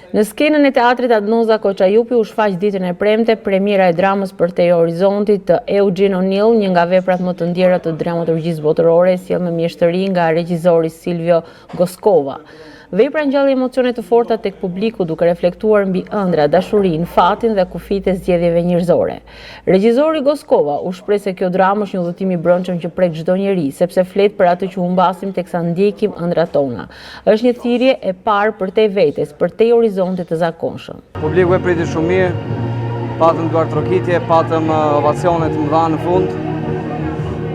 Në skenën e teatrit Adnoza Koçajupi u shfaq ditën e premte premiera e dramës Për te horizontit të Eugene O'Neill, një nga veprat më të ndjera të dramaturgjisë botërore, sjell me mjeshtëri nga regjizori Silvio Goskova. Vepra ngjalli emocione të forta tek publiku duke reflektuar mbi ëndra, dashurinë, fatin dhe kufijtë e zgjedhjeve njerëzore. Regjizori Goskova u shpreh se kjo dramë është një udhëtim i brendshëm që prek çdo njeri, sepse flet për atë që humbasim teksa ndjekim ëndrat tona. Është një thirrje e parë për te vetes, për te horizontit të zakonshëm. Publiku e priti shumë mirë, patëm duar trokitje, patëm ovacione të mëdha në fund.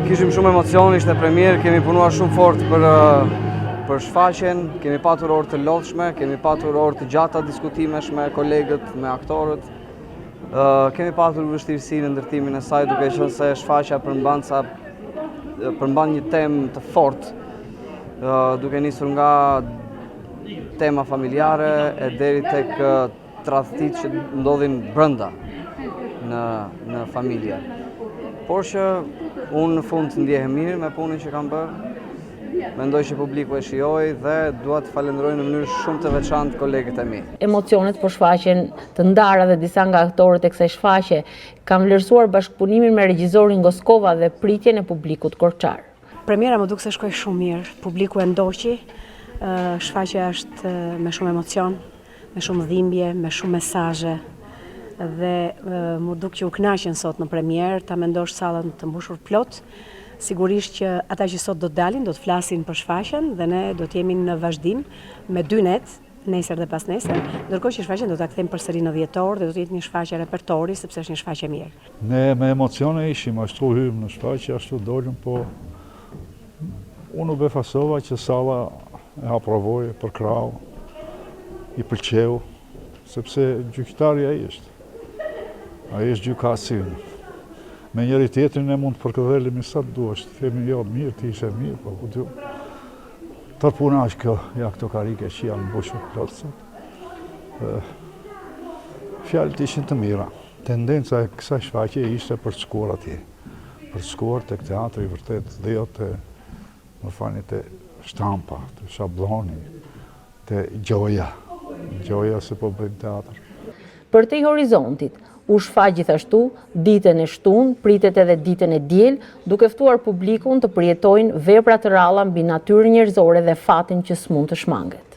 Kishim shumë emocion, ishte premier, kemi punuar shumë fort për shfaqjen, kemi patur orë të lodhshme, kemi patur orë të gjata diskutimesh me kolegët, me aktorët. Kemi patur vështirësi në ndërtimin e saj, duke qenë se shfaqja përmban një temë të fortë, duke nisur nga tema familjare e deri tek tradhtitë që ndodhin brenda në familje. Por që unë në fund ndjehem mirë me punën që kam bërë. Mendoj që publiku e shijoi dhe dua të falenderoj në mënyrë shumë të veçantë kolegët e mi. Emocionet po shfaqen të ndara dhe disa nga aktorët e kësaj shfaqje kanë vlerësuar bashkëpunimin me regjizorin Goskova dhe pritjen e publikut korçar. Premiera më duk se shkoi shumë mirë, publiku e ndoqi, shfaqja është me shumë emocion, me shumë dhimbje, me shumë mesazhe dhe më duk që u kënaqen sot në premierë, ta mendosh sallën të mbushur plot. Sigurisht që ata që sot do të dalin, do të flasin për shfaqjen dhe ne do të jemi në vazhdim me 2 net, nesër dhe pas nesër, ndërkohë që shfaqjen do ta kthejmë përsëri në dhjetor dhe do të jetë një shfaqje repertori sepse është një shfaqje mirë. Ne me emocione ishim, ashtu hym në shfaqje, ashtu dolëm, po unë u befasova që salla e aprovoi për krau, i pëlqeu, sepse gjyqtari ai është. Ai është gjykatësi. Me njëri tjetrin e mund të përkëdhelemi sa të duash, të themi jo, mirë, ti ishe mirë, po ku ty. Tërpuna është kjo, ja këto karike që janë mbushur plotësat. Fjalët ishin të mira. Tendenca e kësaj shfaqje ishte për të shkuar atje. Për të shkuar tek teatri vërtet, dhe jo te, më falni, te shtampa, te shabloni, te gjoja. Gjoja se po bëjmë teatr. Për te horizontit, u shfaq gjithashtu ditën e shtunë, pritet edhe ditën e diel, duke ftuar publikun të përjetojnë vepra të ralla mbi natyrën njerëzore dhe fatin që s'mund të shmanget.